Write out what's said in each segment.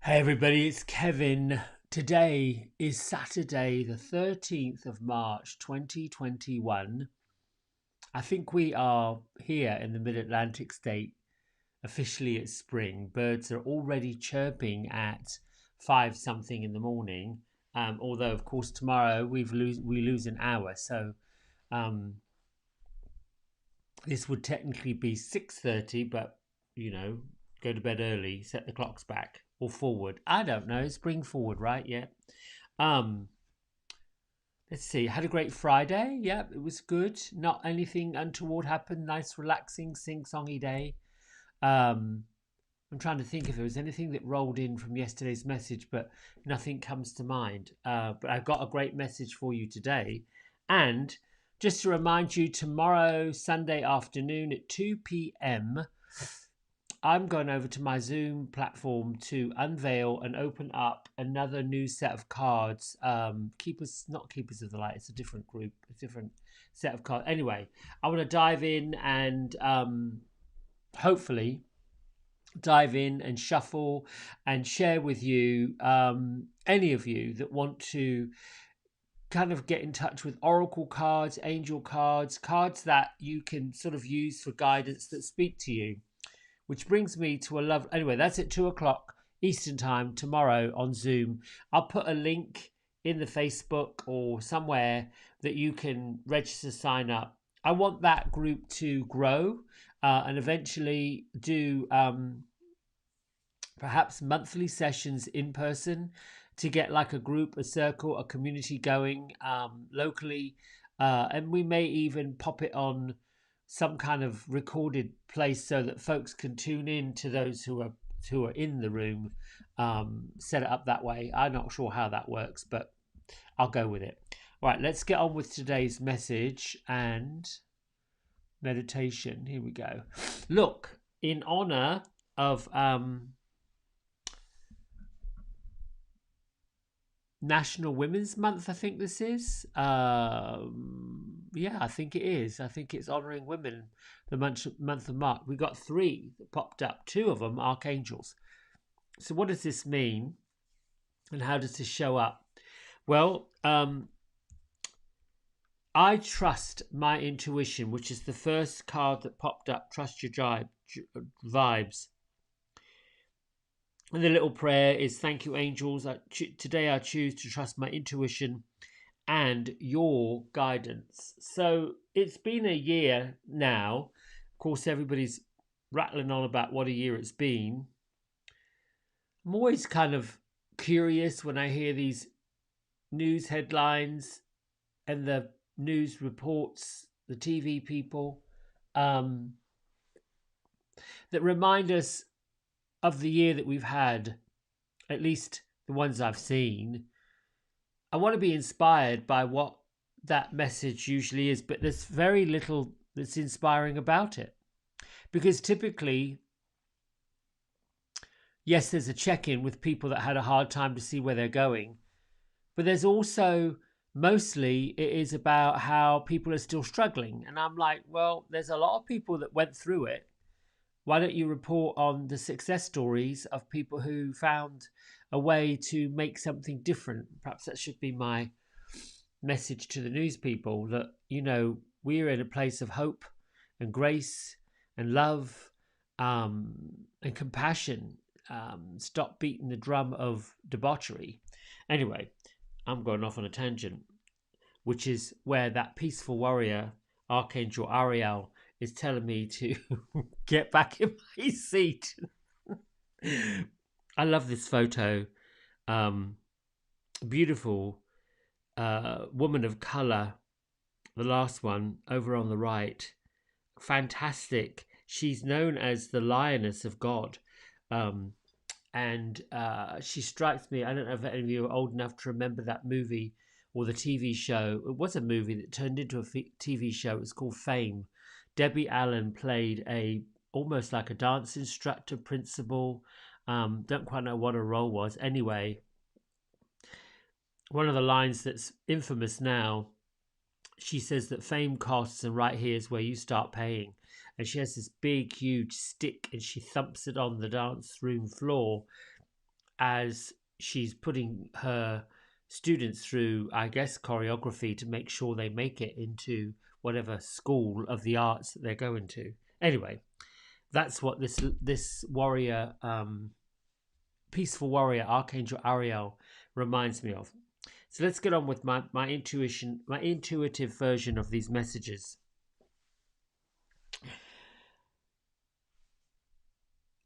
Hey everybody, it's Kevin. Today is Saturday, the 13th of March 2021. I think we are here in the Mid Atlantic state. Officially, it's spring. Birds are already chirping at 5 something in the morning. Although, of course, tomorrow we lose an hour. So um, this would technically be 6:30, but you know, go to bed early, set the clocks back or forward. I don't know. Spring forward, right? Yeah. Um, let's see. Had a great Friday. Yeah, it was good. Not anything untoward happened. Nice, relaxing, sing-songy day. Um, I'm trying to think if there was anything that rolled in from yesterday's message, but nothing comes to mind. But I've got a great message for you today. And just to remind you, tomorrow, Sunday afternoon at 2 p.m., I'm going over to my Zoom platform to unveil and open up another new set of cards. Keepers, not Keepers of the Light, it's a different group, a different set of cards. Anyway, I want to dive in and hopefully dive in and shuffle and share with you, any of you that want to kind of get in touch with oracle cards, angel cards, cards that you can sort of use for guidance that speak to you. Which brings me to a love. Anyway, that's at 2 o'clock Eastern time tomorrow on Zoom. I'll put a link in the Facebook or somewhere that you can register, sign up. I want that group to grow and eventually do perhaps monthly sessions in person to get like a group, a circle, a community going locally. And we may even pop it on some kind of recorded place so that folks can tune in to those who are in the room. Set it up that way. I'm not sure how that works, but I'll go with it. All right, let's get on with today's message and meditation. Here we go. Look, in honor of National Women's Month, I think this is. Yeah, I think it is. I think it's honouring women the month of March. We got three that popped up, two of them archangels. So, what does this mean and how does this show up? Well, I trust my intuition, which is the first card that popped up. Trust your vibes. And the little prayer is thank you, angels. Today I choose to trust my intuition and your guidance. So it's been a year now. Of course, everybody's rattling on about what a year it's been. I'm always kind of curious when I hear these news headlines and the news reports, the TV people, that remind us of the year that we've had, at least the ones I've seen. I want to be inspired by what that message usually is, but there's very little that's inspiring about it. Because typically, yes, there's a check in with people that had a hard time to see where they're going, but there's also mostly it is about how people are still struggling. And I'm like, well, there's a lot of people that went through it. Why don't you report on the success stories of people who found a way to make something different? Perhaps that should be my message to the news people, that, we're in a place of hope and grace and love, and compassion. Stop beating the drum of debauchery. Anyway, I'm going off on a tangent, which is where that peaceful warrior, Archangel Ariel, is telling me to get back in my seat. I love this photo. Beautiful woman of color, the last one over on the right. Fantastic. She's known as the Lioness of God. And she strikes me. I don't know if any of you are old enough to remember that movie or the TV show. It was a movie that turned into a TV show. It was called Fame. Debbie Allen played almost like a dance instructor, principal. Don't quite know what her role was. Anyway, one of the lines that's infamous now, she says that fame costs and right here is where you start paying. And she has this big, huge stick and she thumps it on the dance room floor. as she's putting her students through, I guess, choreography to make sure they make it into whatever school of the arts that they're going to. Anyway, that's what this warrior, peaceful warrior, Archangel Ariel, reminds me of. So let's get on with my intuition, my intuitive version of these messages.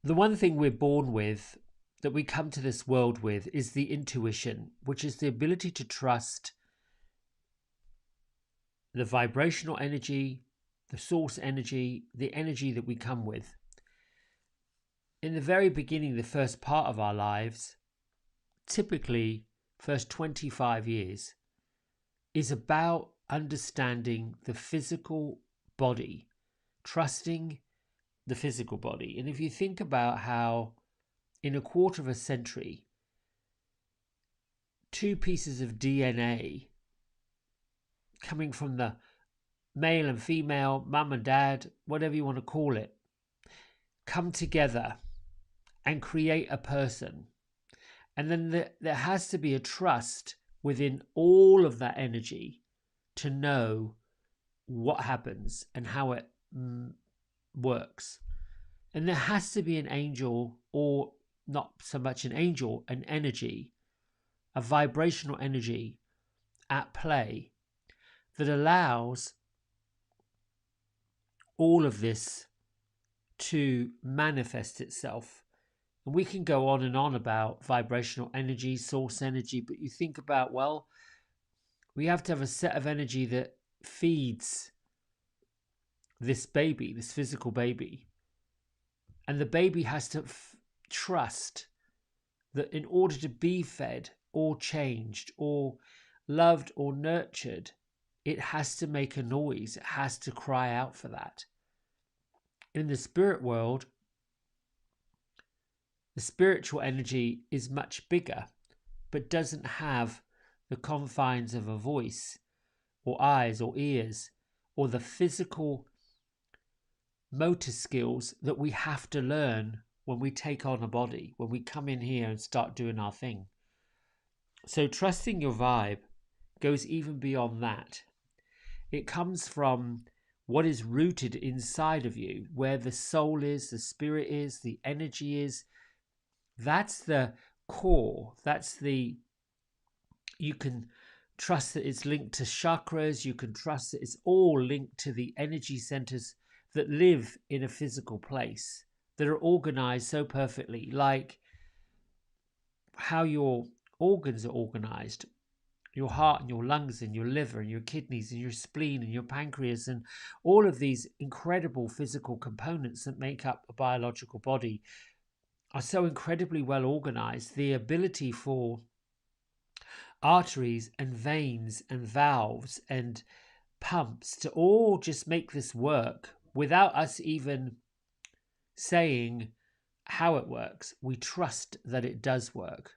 The one thing we're born with, that we come to this world with, is the intuition, which is the ability to trust the vibrational energy, the source energy, the energy that we come with. In the very beginning, the first part of our lives, typically first 25 years, is about understanding the physical body, trusting the physical body. And if you think about how in a quarter of a century, 2 pieces of DNA coming from the male and female, mum and dad, whatever you want to call it, come together and create a person. And then there has to be a trust within all of that energy to know what happens and how it works. And there has to be an angel, or not so much an angel, an energy, a vibrational energy at play that allows all of this to manifest itself. And we can go on and on about vibrational energy, source energy, but you think about, well, we have to have a set of energy that feeds this baby, this physical baby. And the baby has to trust that in order to be fed or changed or loved or nurtured, it has to make a noise. It has to cry out for that. In the spirit world, the spiritual energy is much bigger, but doesn't have the confines of a voice or eyes or ears or the physical motor skills that we have to learn when we take on a body, when we come in here and start doing our thing. So trusting your vibe goes even beyond that. It comes from what is rooted inside of you, where the soul is, the spirit is, the energy is. That's the core. You can trust that it's linked to chakras. You can trust that it's all linked to the energy centers that live in a physical place, that are organized so perfectly, like how your organs are organized, your heart and your lungs and your liver and your kidneys and your spleen and your pancreas, and all of these incredible physical components that make up a biological body are so incredibly well organized. The ability for arteries and veins and valves and pumps to all just make this work without us even saying how it works. We trust that it does work.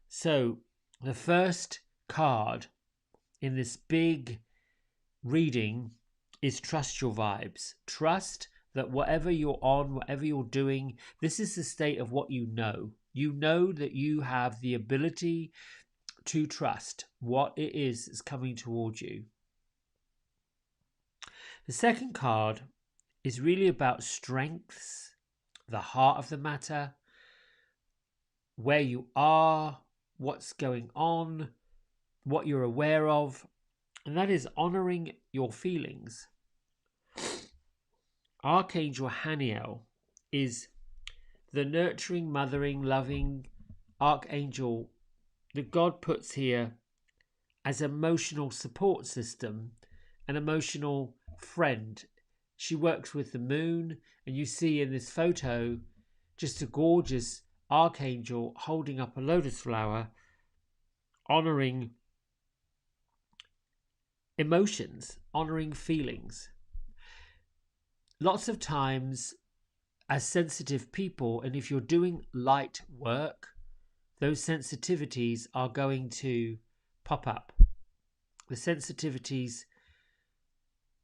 So the first card in this big reading is trust your vibes. Trust that whatever you're on, whatever you're doing, this is the state of what you know. You know that you have the ability to trust what it is that's coming towards you. The second card is really about strengths, the heart of the matter, where you are, what's going on, what you're aware of, and that is honoring your feelings. Archangel Haniel is the nurturing, mothering, loving archangel that God puts here as emotional support system, an emotional friend. She works with the moon, and you see in this photo just a gorgeous archangel holding up a lotus flower, honoring emotions, honoring feelings. Lots of times as sensitive people, and if you're doing light work, those sensitivities are going to pop up. The sensitivities,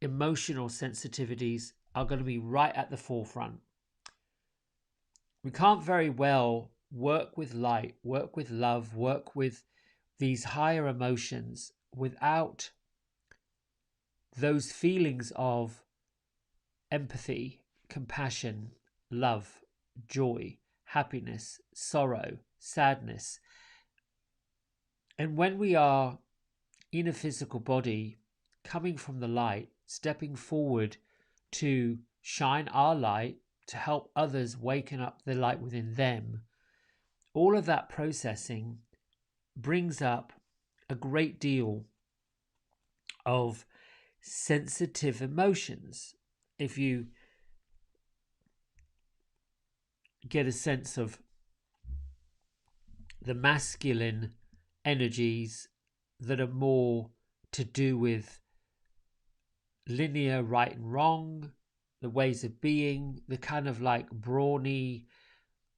emotional sensitivities, are going to be right at the forefront. We can't very well work with light, work with love, work with these higher emotions without those feelings of empathy, compassion, love, joy, happiness, sorrow, sadness. And when we are in a physical body, coming from the light, stepping forward to shine our light, to help others waken up the light within them, all of that processing brings up a great deal of sensitive emotions. If you get a sense of the masculine energies that are more to do with linear right and wrong, the ways of being, the kind of like brawny,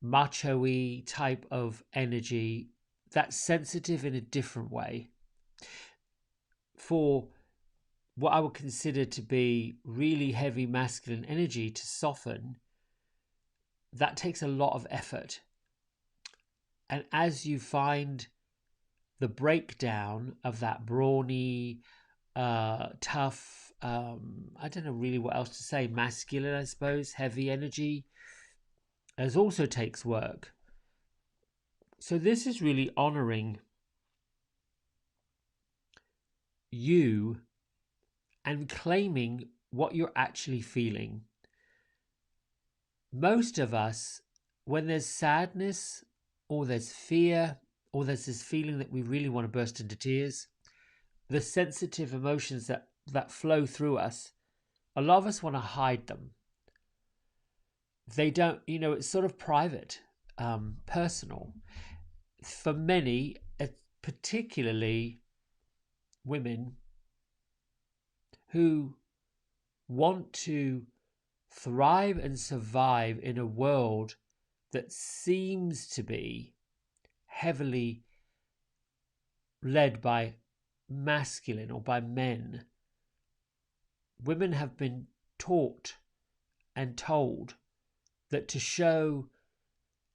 macho-y type of energy that's sensitive in a different way. For what I would consider to be really heavy masculine energy to soften, that takes a lot of effort. And as you find the breakdown of that brawny, tough, I don't know really what else to say, masculine, I suppose, heavy energy, as also takes work. So this is really honoring you and claiming what you're actually feeling. Most of us, when there's sadness or there's fear or there's this feeling that we really want to burst into tears, the sensitive emotions that flow through us, a lot of us want to hide them. They don't, it's sort of private, personal. For many, particularly women who want to thrive and survive in a world that seems to be heavily led by masculine or by men. Women have been taught and told that to show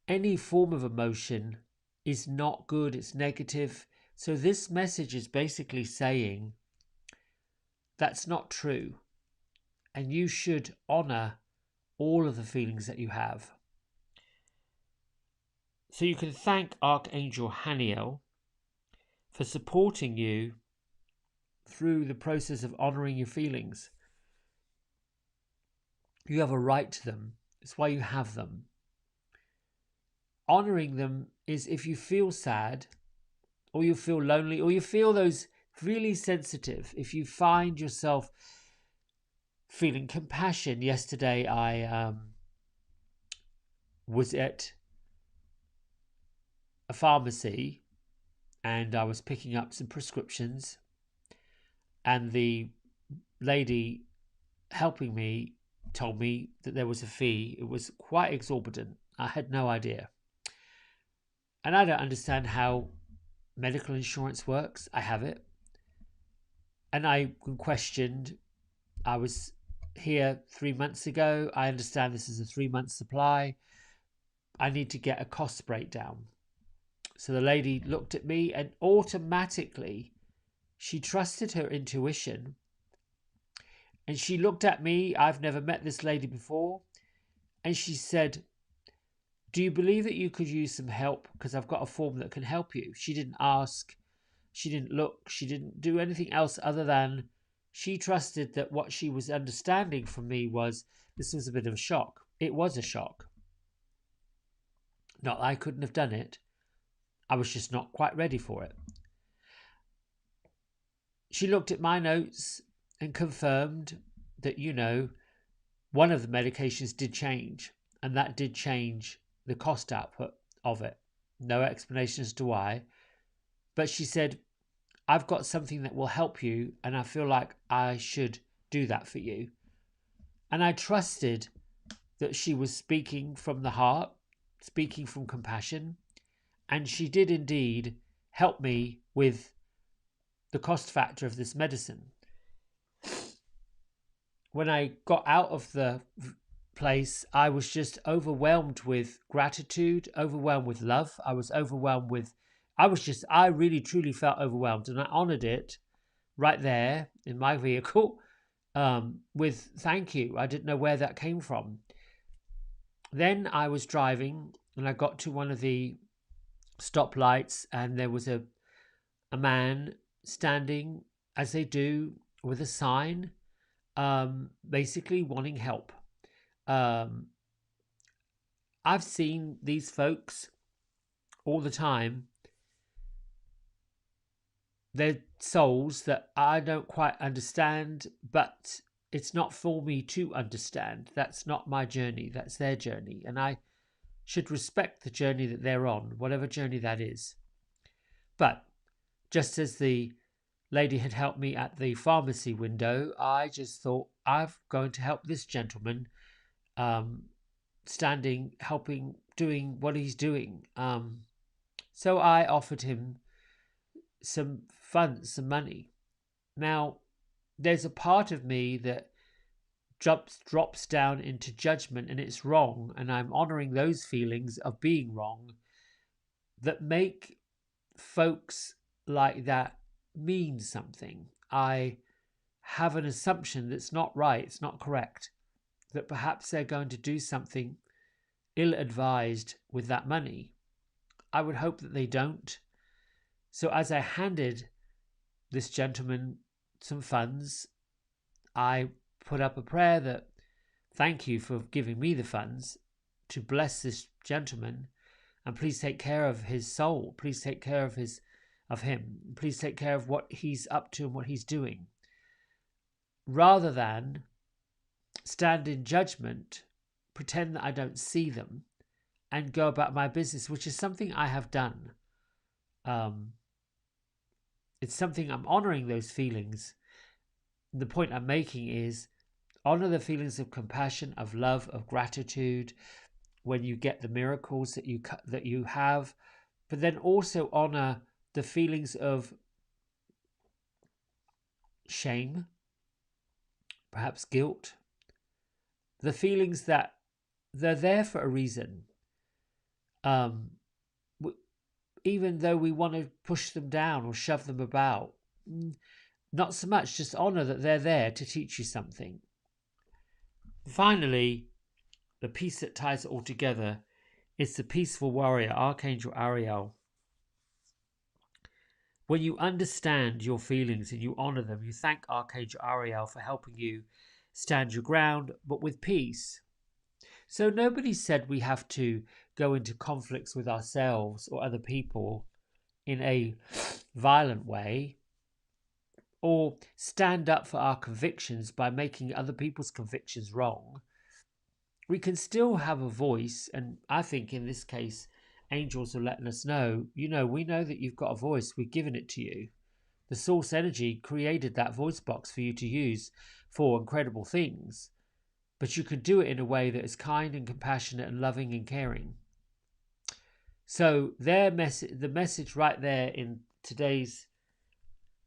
any form of emotion is not good, it's negative. So this message is basically saying that's not true. And you should honor all of the feelings that you have. So you can thank Archangel Haniel for supporting you through the process of honoring your feelings. You have a right to them. It's why you have them. Honoring them is if you feel sad, or you feel lonely, or you feel those really sensitive, if you find yourself feeling compassion. Yesterday I was at a pharmacy and I was picking up some prescriptions, and the lady helping me told me that there was a fee. It was quite exorbitant. I had no idea. And I don't understand how medical insurance works. I have it. And I questioned. I was here 3 months ago. I understand this is a 3-month supply. I need to get a cost breakdown. So the lady looked at me and automatically she trusted her intuition. And she looked at me. I've never met this lady before. And she said, "Do you believe that you could use some help? Because I've got a form that can help you." She didn't ask. She didn't look. She didn't do anything else other than she trusted that what she was understanding from me was this was a bit of a shock. It was a shock. Not that I couldn't have done it. I was just not quite ready for it. She looked at my notes and confirmed that, one of the medications did change, and that did change the cost output of it. No explanation as to why. But she said, "I've got something that will help you, and I feel like I should do that for you." And I trusted that she was speaking from the heart, speaking from compassion. And she did indeed help me with the cost factor of this medicine. When I got out of the place, I was just overwhelmed with gratitude, overwhelmed with love. I was overwhelmed with, I really truly felt overwhelmed, and I honored it right there in my vehicle with thank you. I didn't know where that came from. Then I was driving and I got to one of the stoplights, and there was a man standing, as they do, with a sign, basically wanting help. Um, I've seen these folks all the time. They're souls that I don't quite understand, but it's not for me to understand. That's not my journey. That's their journey. And I should respect the journey that they're on, whatever journey that is. But just as the lady had helped me at the pharmacy window, I just thought, I'm going to help this gentleman, standing, helping, doing what he's doing. So I offered him some funds, some money. Now, there's a part of me that drops down into judgment, and it's wrong, and I'm honoring those feelings of being wrong that make folks like that mean something. I have an assumption that's not right, it's not correct, that perhaps they're going to do something ill-advised with that money. I would hope that they don't. So as I handed this gentleman some funds, I put up a prayer that, thank you for giving me the funds to bless this gentleman, and please take care of his soul. Please take care of him. Please take care of what he's up to and what he's doing. Rather than stand in judgment, pretend that I don't see them, and go about my business, which is something I have done. It's something I'm honoring those feelings. The point I'm making is honor the feelings of compassion, of love, of gratitude when you get the miracles that you have, but then also honor the feelings of shame, perhaps guilt, the feelings that they're there for a reason. Even though we want to push them down or shove them about, not so much, just honor that they're there to teach you something. Finally, the piece that ties it all together is the peaceful warrior, Archangel Ariel. When you understand your feelings and you honor them, you thank Archangel Ariel for helping you stand your ground, but with peace. So nobody said we have to go into conflicts with ourselves or other people in a violent way, or stand up for our convictions by making other people's convictions wrong. We can still have a voice, and I think in this case, angels are letting us know, we know that you've got a voice, we've given it to you. The source energy created that voice box for you to use for incredible things. But you could do it in a way that is kind and compassionate and loving and caring. So the message right there in today's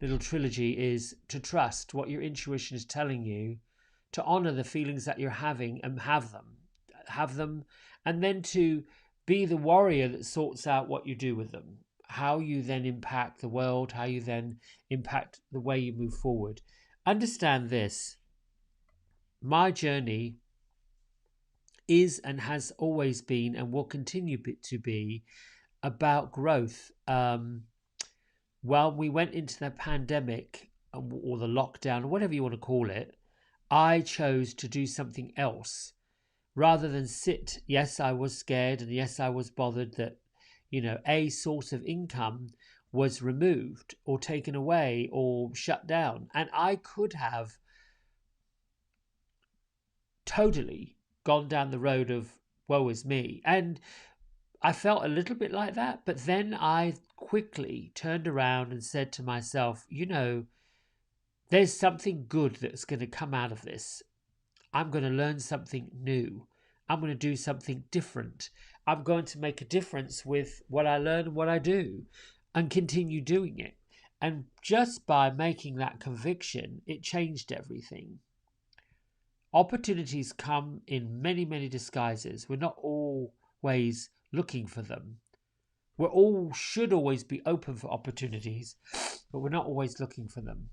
little trilogy is to trust what your intuition is telling you, to honor the feelings that you're having and have them, and then to be the warrior that sorts out what you do with them, how you then impact the world, how you then impact the way you move forward. Understand this. My journey is and has always been and will continue to be about growth. While we went into the pandemic or the lockdown, or whatever you want to call it, I chose to do something else rather than sit. Yes, I was scared, and yes, I was bothered that, a source of income was removed or taken away or shut down. And I could have totally gone down the road of woe is me. And I felt a little bit like that, but then I quickly turned around and said to myself, there's something good that's going to come out of this. I'm going to learn something new. I'm going to do something different. I'm going to make a difference with what I learn and what I do, and continue doing it. And just by making that conviction, it changed everything. Opportunities come in many, many disguises. We're not always looking for them. Should always be open for opportunities, but we're not always looking for them.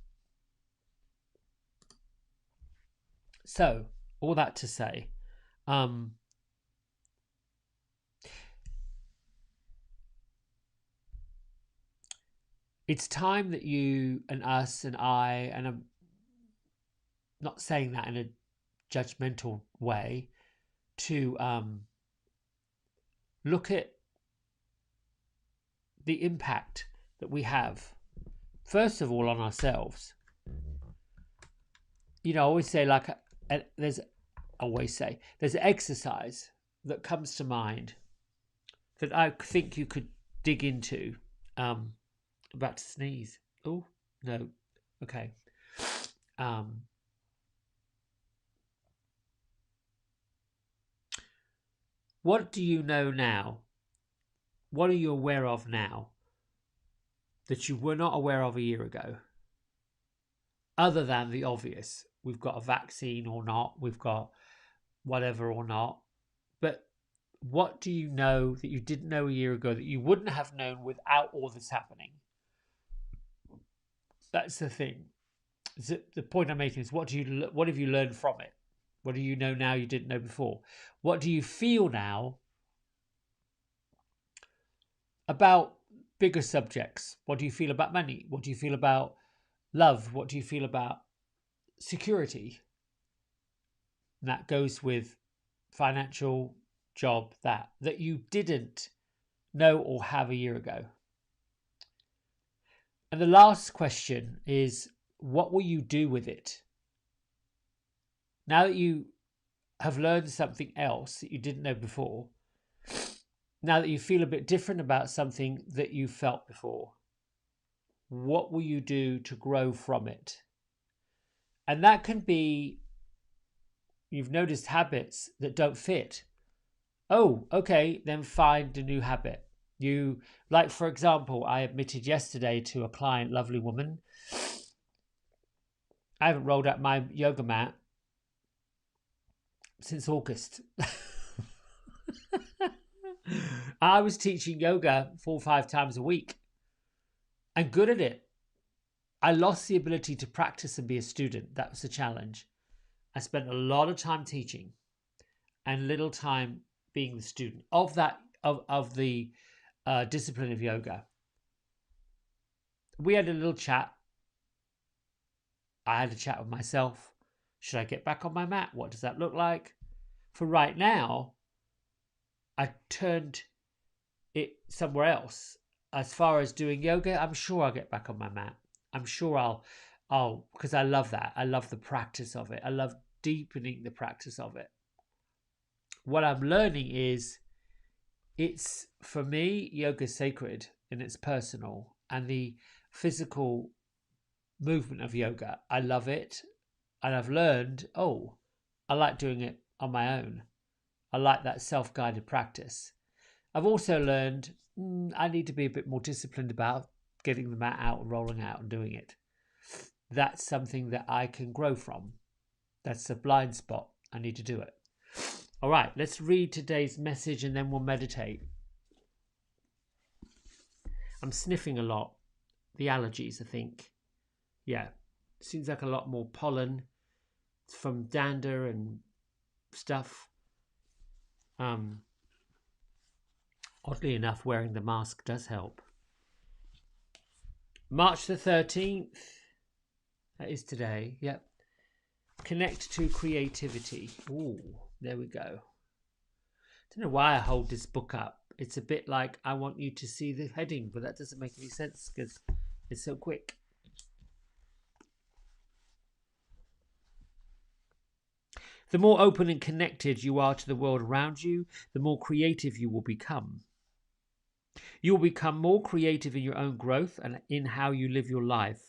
So, all that to say, it's time that you and us and I, and I'm not saying that in a judgmental way, to look at the impact that we have, first of all, on ourselves. You know, I always say, there's an exercise that comes to mind that I think you could dig into. About to sneeze. Oh, no. Okay. What do you know now? What are you aware of now that you were not aware of a year ago? Other than the obvious. We've got a vaccine or not. We've got whatever or not. But what do you know that you didn't know a year ago that you wouldn't have known without all this happening? That's the thing. The point I'm making is what have you learned from it? What do you know now you didn't know before? What do you feel now about bigger subjects? What do you feel about money? What do you feel about love? What do you feel about security? And that goes with financial, job, that you didn't know or have a year ago. And the last question is, what will you do with it? Now that you have learned something else that you didn't know before, now that you feel a bit different about something that you felt before, what will you do to grow from it? And that can be, you've noticed habits that don't fit. Oh, okay, then find a new habit. Like, for example, I admitted yesterday to a client, lovely woman, I haven't rolled out my yoga mat since August. I was teaching yoga 4 or 5 times a week and good at it. I lost the ability to practice and be a student. That was the challenge. I spent a lot of time teaching and little time being the student of the discipline of yoga. We had a little chat. I had a chat with myself. Should I get back on my mat? What does that look like? For right now, I turned it somewhere else. As far as doing yoga, I'm sure I'll get back on my mat. I'm sure I'll because I love that. I love the practice of it. I love deepening the practice of it. What I'm learning is, it's, for me, yoga is sacred and it's personal, and the physical movement of yoga, I love it. And I've learned, I like doing it on my own. I like that self-guided practice. I've also learned I need to be a bit more disciplined about getting the mat out and rolling out and doing it. That's something that I can grow from. That's a blind spot. I need to do it. All right, let's read today's message and then we'll meditate. I'm sniffing a lot. The allergies, I think. Yeah, seems like a lot more pollen from dander and stuff. Oddly enough, wearing the mask does help. March the 13th. That is today. Yep. Connect to creativity. Ooh, there we go. I don't know why I hold this book up. It's a bit like I want you to see the heading, but that doesn't make any sense because it's so quick. The more open and connected you are to the world around you, the more creative you will become. You will become more creative in your own growth and in how you live your life.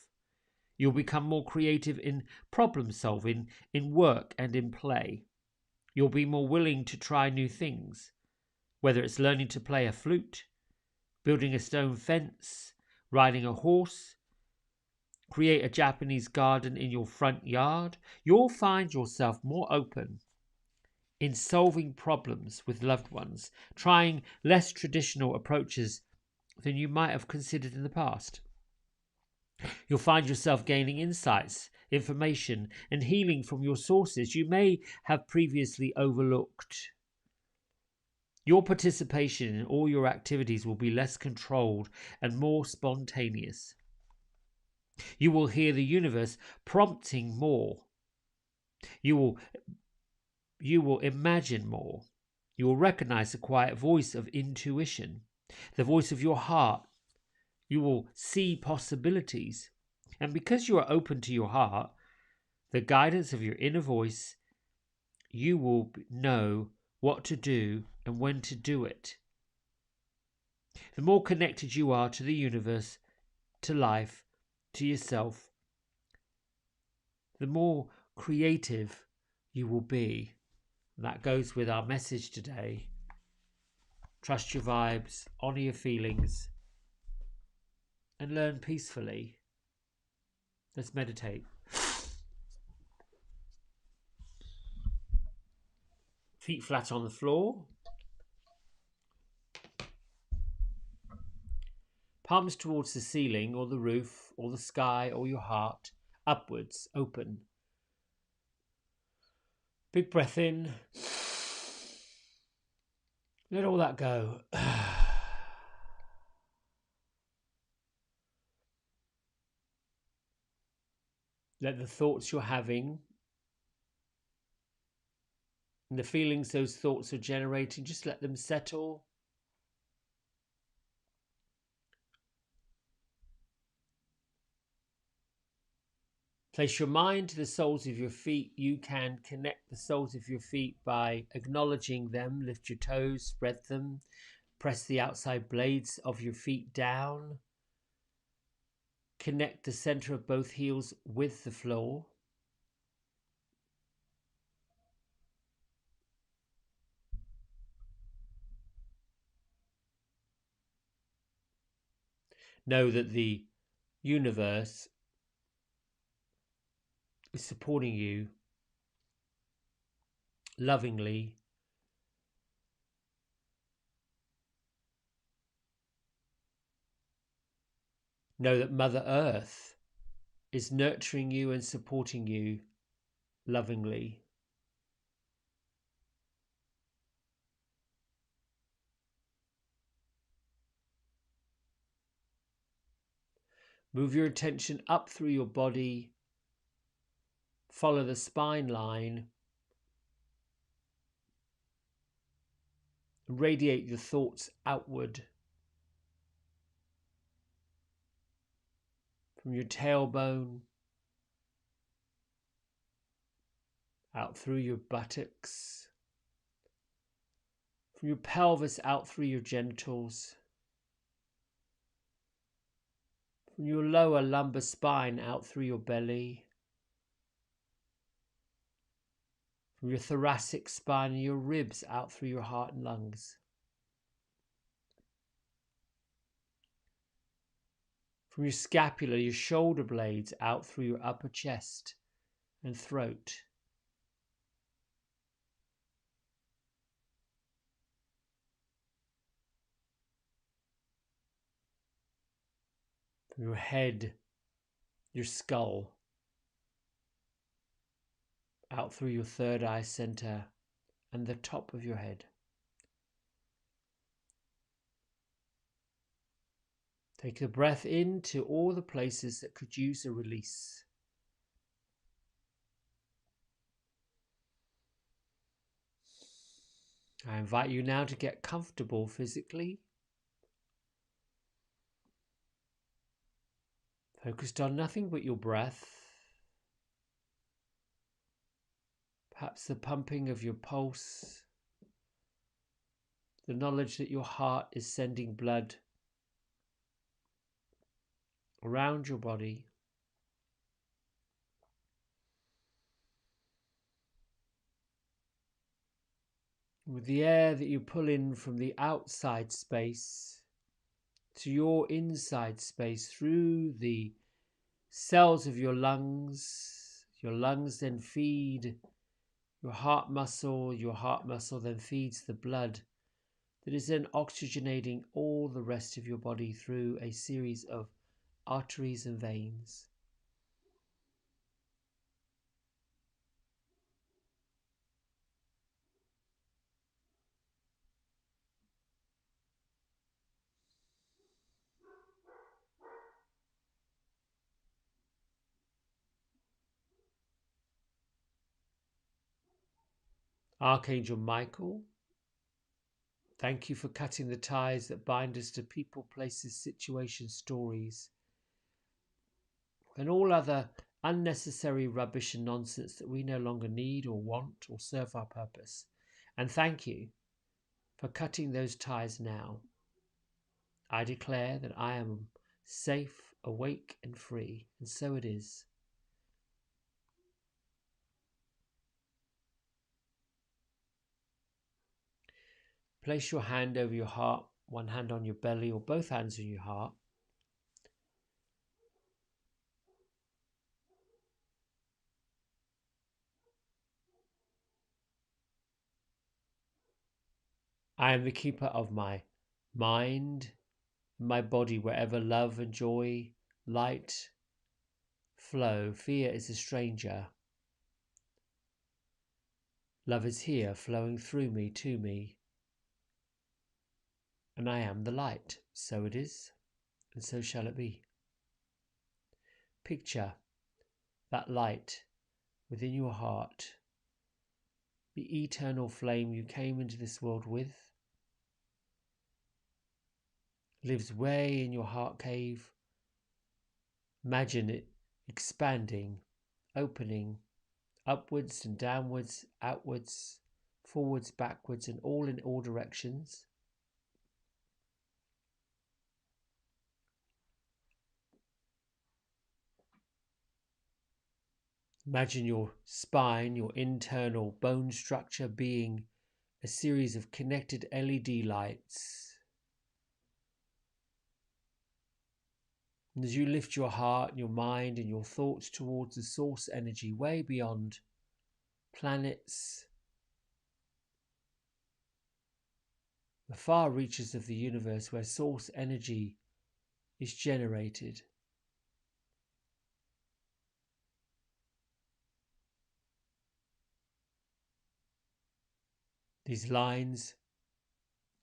You'll become more creative in problem solving, in work and in play. You'll be more willing to try new things, whether it's learning to play a flute, building a stone fence, riding a horse, Create a Japanese garden in your front yard. You'll find yourself more open in solving problems with loved ones, trying less traditional approaches than you might have considered in the past. You'll find yourself gaining insights, information, and healing from your sources you may have previously overlooked. Your participation in all your activities will be less controlled and more spontaneous. You will hear the universe prompting more. You will imagine more. You will recognize the quiet voice of intuition, the voice of your heart. You will see possibilities. And because you are open to your heart, the guidance of your inner voice, you will know what to do and when to do it. The more connected you are to the universe, to life, to yourself, the more creative you will be. And that goes with our message today. Trust your vibes, honor your feelings, and learn peacefully. Let's meditate. Feet flat on the floor. Palms towards the ceiling or the roof or the sky or your heart. Upwards, open. Big breath in. Let all that go. Let the thoughts you're having and the feelings those thoughts are generating, just let them settle. Place your mind to the soles of your feet. You can connect the soles of your feet by acknowledging them. Lift your toes, spread them. Press the outside blades of your feet down. Connect the center of both heels with the floor. Know that the universe is supporting you lovingly. Know that Mother Earth is nurturing you and supporting you lovingly. Move your attention up through your body. Follow the spine line. Radiate your thoughts outward. From your tailbone, out through your buttocks. From your pelvis out through your genitals. From your lower lumbar spine out through your belly. From your thoracic spine and your ribs out through your heart and lungs. From your scapula, your shoulder blades out through your upper chest and throat. From your head, your skull, out through your third eye center and the top of your head. Take the breath into all the places that could use a release. I invite you now to get comfortable physically. Focused on nothing but your breath. Perhaps the pumping of your pulse. The knowledge that your heart is sending blood around your body. With the air that you pull in from the outside space to your inside space through the cells of your lungs. Your lungs then feed your heart muscle then feeds the blood that is then oxygenating all the rest of your body through a series of arteries and veins. Archangel Michael, thank you for cutting the ties that bind us to people, places, situations, stories, and all other unnecessary rubbish and nonsense that we no longer need or want or serve our purpose. And thank you for cutting those ties now. I declare that I am safe, awake, and free, and so it is. Place your hand over your heart, one hand on your belly or both hands on your heart. I am the keeper of my mind, my body, wherever love and joy, light flow. Fear is a stranger. Love is here, flowing through me, to me. And I am the light. So it is, and so shall it be. Picture that light within your heart, the eternal flame you came into this world with, lives way in your heart cave. Imagine it expanding, opening, upwards and downwards, outwards, forwards, backwards, and all in all directions. Imagine your spine, your internal bone structure being a series of connected LED lights. And as you lift your heart, your mind, and your thoughts towards the source energy way beyond planets, the far reaches of the universe where source energy is generated, these lines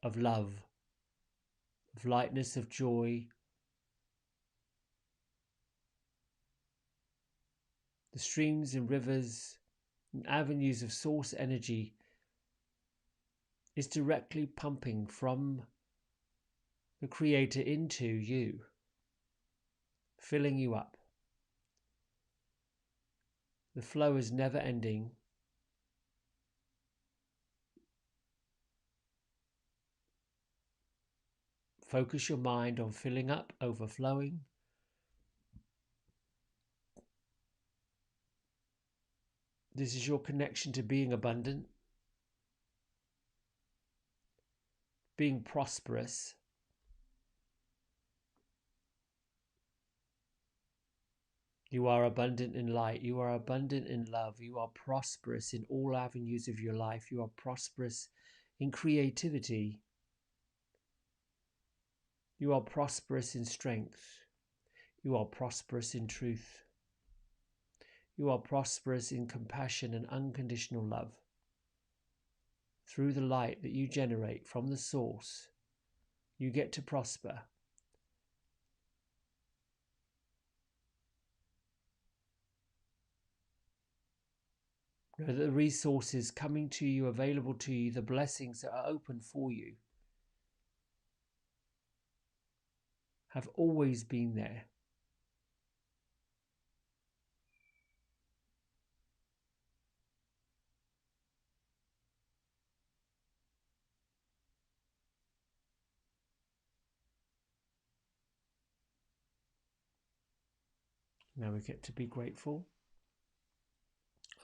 of love, of lightness, of joy, the streams and rivers and avenues of source energy is directly pumping from the Creator into you, filling you up. The flow is never ending. Focus your mind on filling up, overflowing. This is your connection to being abundant, being prosperous. You are abundant in light. You are abundant in love. You are prosperous in all avenues of your life. You are prosperous in creativity. You are prosperous in strength. You are prosperous in truth. You are prosperous in compassion and unconditional love. Through the light that you generate from the source, you get to prosper. Know that the resources coming to you, available to you, the blessings that are open for you, have always been there. Now we get to be grateful.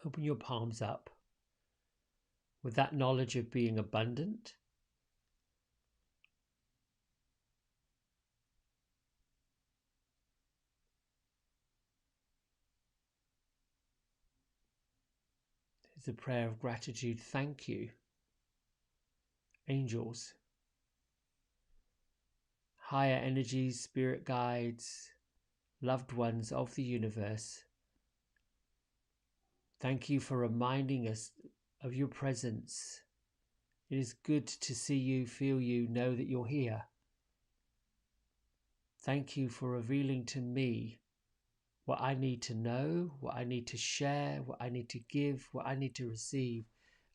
Open your palms up with that knowledge of being abundant. It's a prayer of gratitude. Thank you, angels, higher energies, spirit guides, loved ones of the universe. Thank you for reminding us of your presence. It is good to see you, feel you, know that you're here. Thank you for revealing to me what I need to know, what I need to share, what I need to give, what I need to receive.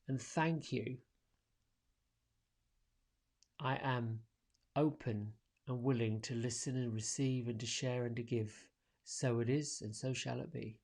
And thank you. I am open and willing to listen and receive and to share and to give. So it is, and so shall it be.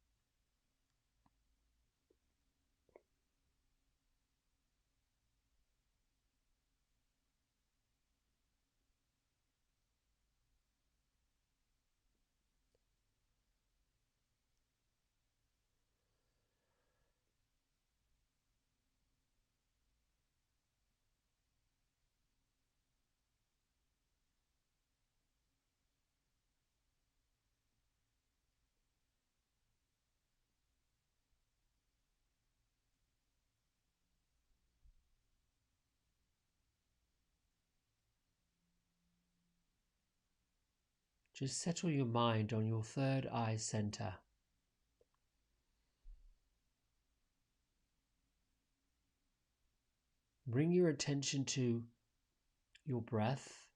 Just settle your mind on your third eye center. Bring your attention to your breath.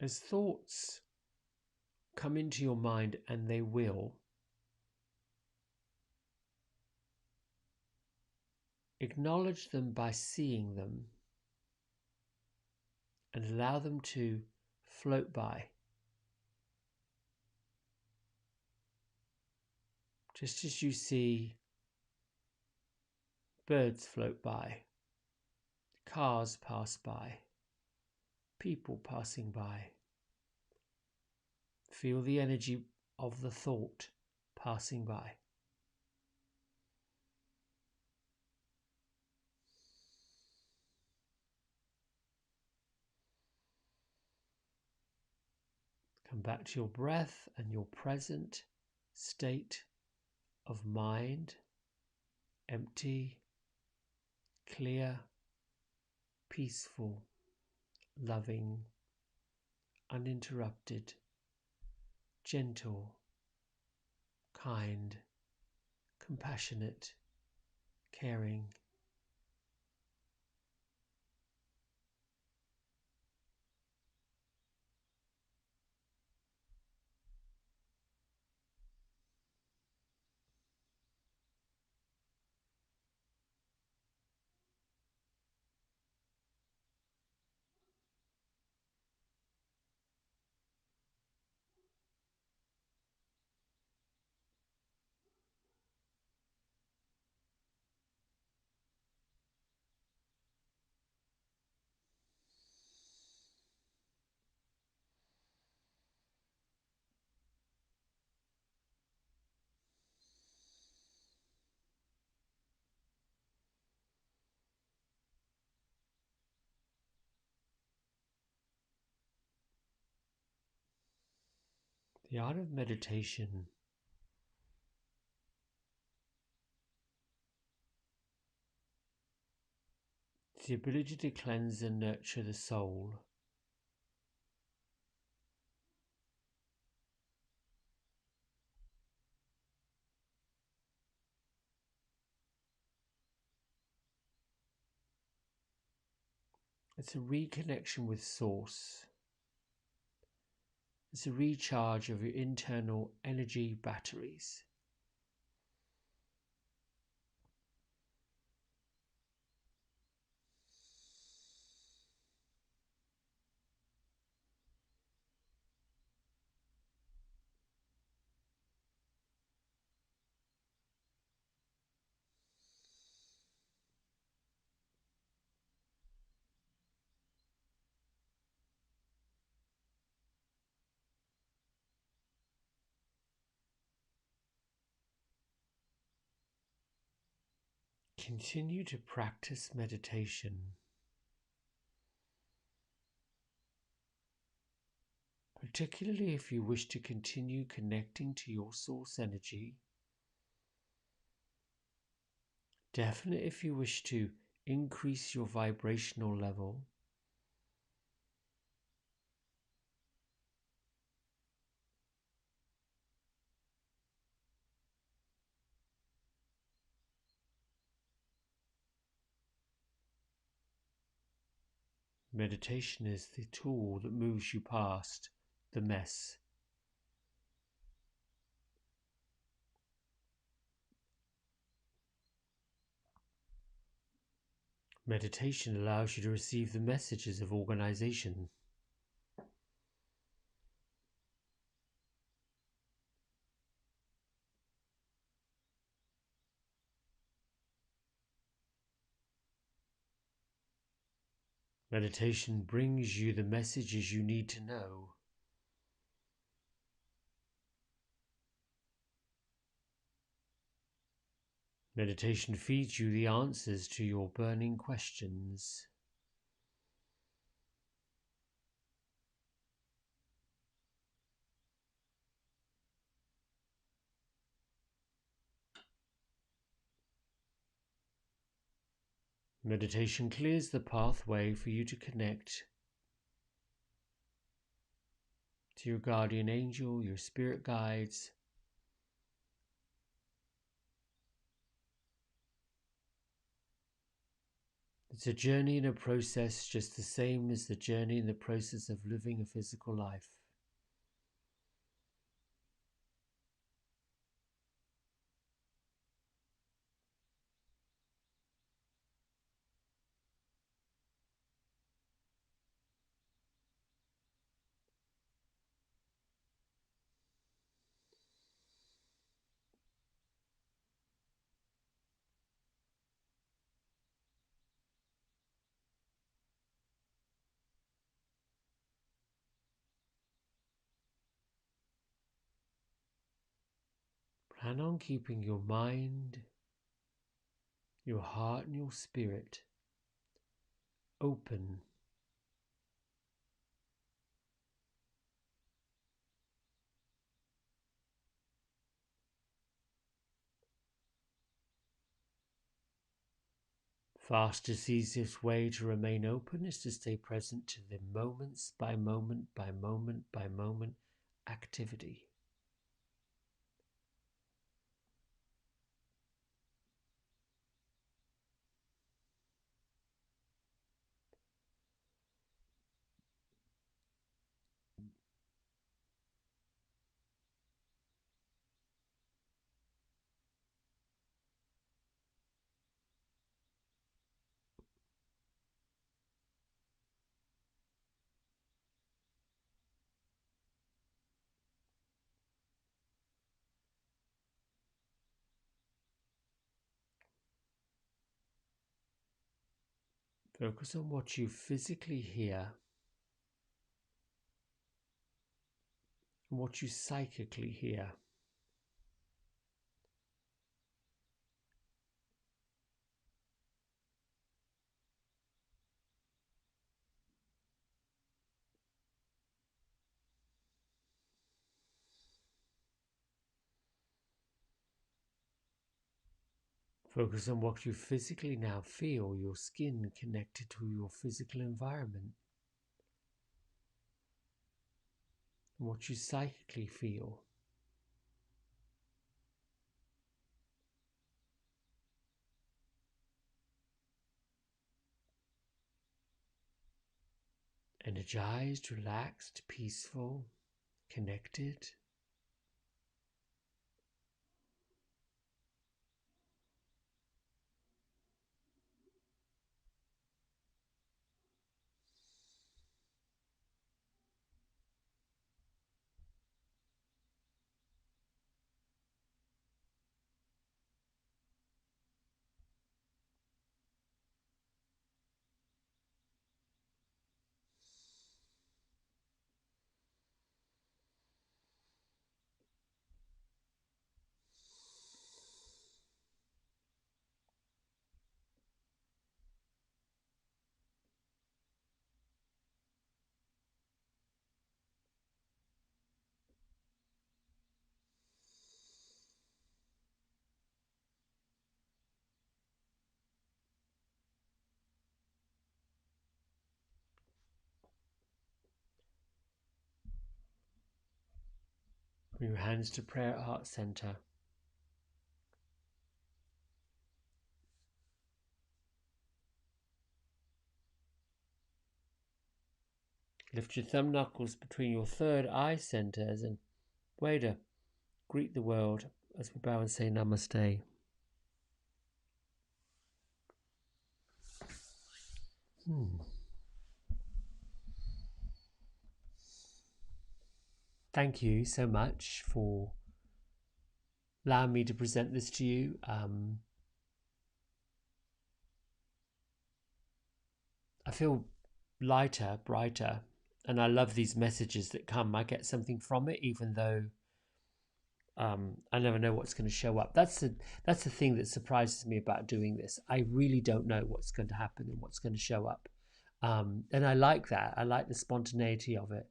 As thoughts come into your mind, and they will, acknowledge them by seeing them and allow them to float by. Just as you see birds float by, cars pass by, people passing by. Feel the energy of the thought passing by. Come back to your breath and your present state of mind, empty, clear, peaceful, loving, uninterrupted, gentle, kind, compassionate, caring. The art of meditation is the ability to cleanse and nurture the soul. It's a reconnection with Source. It's a recharge of your internal energy batteries. Continue to practice meditation. particularly if you wish to continue connecting to your source energy. Definitely if you wish to increase your vibrational level. Meditation is the tool that moves you past the mess. Meditation allows you to receive the messages of organization. Meditation brings you the messages you need to know. Meditation feeds you the answers to your burning questions. Meditation clears the pathway for you to connect to your guardian angel, your spirit guides. It's a journey and a process just the same as the journey and the process of living a physical life. Plan on keeping your mind, your heart and your spirit open fastest, easiest way to remain open is to stay present to the moments by moment by moment by moment activity. Focus on what you physically hear and what you psychically hear. Focus on what you physically now feel, your skin connected to your physical environment, and what you psychically feel. Energized, relaxed, peaceful, connected. Bring your hands to prayer at heart center. Lift your thumb knuckles between your third eye centers and way to greet the world as we bow and say namaste. Thank you so much for allowing me to present this to you. I feel lighter, brighter, and I love these messages that come. I get something from it, even though I never know what's going to show up. That's the thing that surprises me about doing this. I really don't know what's going to happen and what's going to show up, and I like that. I like the spontaneity of it.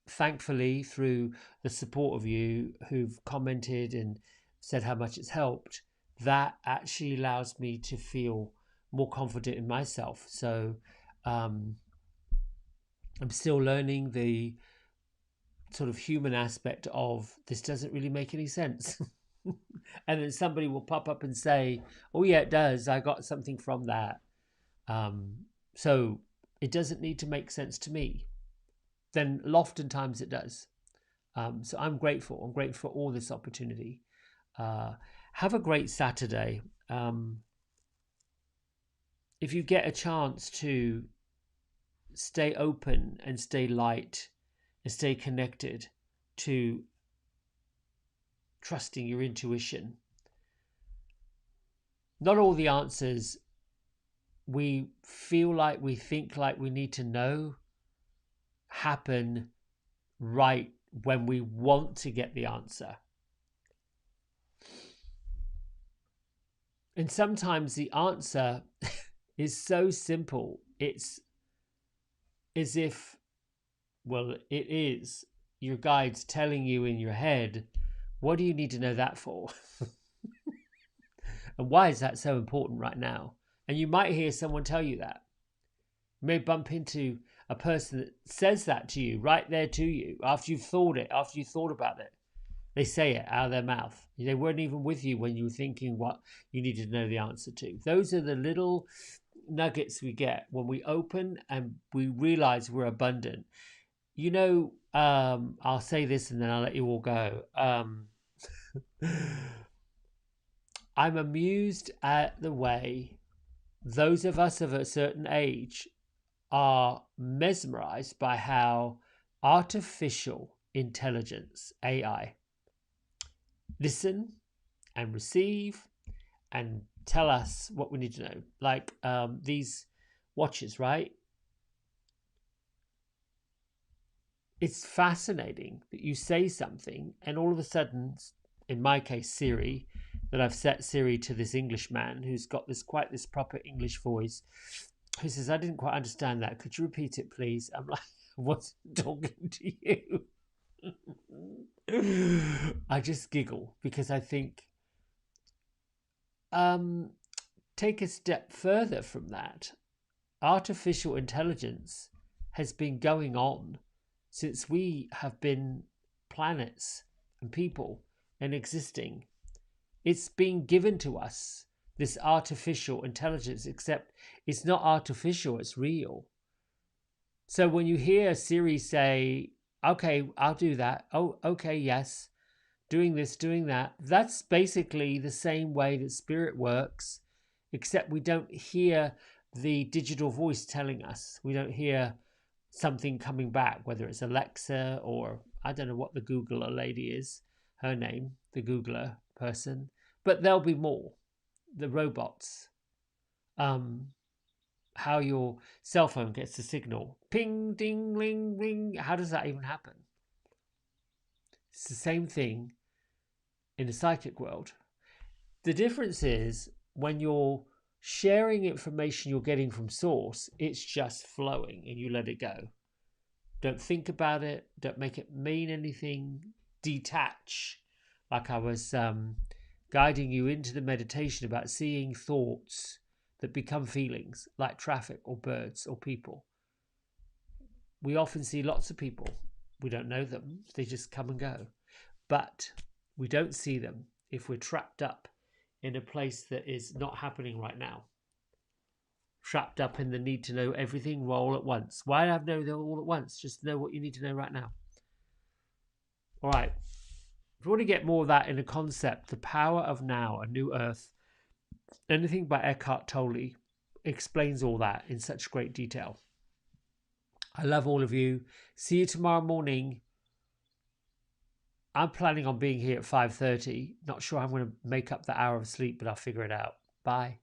Thankfully, through the support of you who've commented and said how much it's helped, that actually allows me to feel more confident in myself. So I'm still learning the sort of human aspect of this doesn't really make any sense. And then somebody will pop up and say, oh yeah, it does. I got something from that. So it doesn't need to make sense to me. Then oftentimes it does. So I'm grateful. I'm grateful for all this opportunity. Have a great Saturday. If you get a chance to stay open and stay light and stay connected to trusting your intuition. Not all the answers we feel like we think like we need to know happen right when we want to get the answer. And sometimes the answer is so simple. It's as if, well, it is your guides telling you in your head, what do you need to know that for? And why is that so important right now? And you might hear someone tell you that. You may bump into a person that says that to you right there to you after you've thought it, after you thought about it. They say it out of their mouth. They weren't even with you when you were thinking what you needed to know the answer to. Those are the little nuggets we get when we open and we realize we're abundant. You know, I'll say this and then I'll let you all go. I'm amused at the way those of us of a certain age are mesmerized by how artificial intelligence, AI, listen and receive and tell us what we need to know. Like these watches, right? It's fascinating that you say something and all of a sudden, in my case, Siri, that I've set Siri to this English man who's got this proper English voice, who says, I didn't quite understand that. Could you repeat it, please? I'm like, I wasn't talking to you. I just giggle because I think, take a step further from that. Artificial intelligence has been going on since we have been planets and people and existing. It's been given to us, this artificial intelligence, except it's not artificial, it's real. So when you hear Siri say, okay, I'll do that. Oh, okay, yes. Doing this, doing that. That's basically the same way that spirit works, except we don't hear the digital voice telling us. We don't hear something coming back, whether it's Alexa or I don't know what the Googler lady is, her name, the Googler person. But there'll be more. The robots. How your cell phone gets the signal. Ping, ding, ring, ring. How does that even happen? It's the same thing in the psychic world. The difference is when you're sharing information you're getting from source, it's just flowing and you let it go. Don't think about it. Don't make it mean anything. Detach. Like I was guiding you into the meditation about seeing thoughts that become feelings, like traffic or birds or people. We often see lots of people We don't know them. They just come and go. But we don't see them if we're trapped up in a place that is not happening right now. Trapped up in the need to know everything all at once. Why have know all at once? Just know what you need to know right now. All right. If you want to get more of that in a concept, The Power of Now, A New Earth, anything by Eckhart Tolle explains all that in such great detail. I love all of you. See you tomorrow morning. I'm planning on being here at 5:30. Not sure I'm going to make up the hour of sleep, but I'll figure it out. Bye.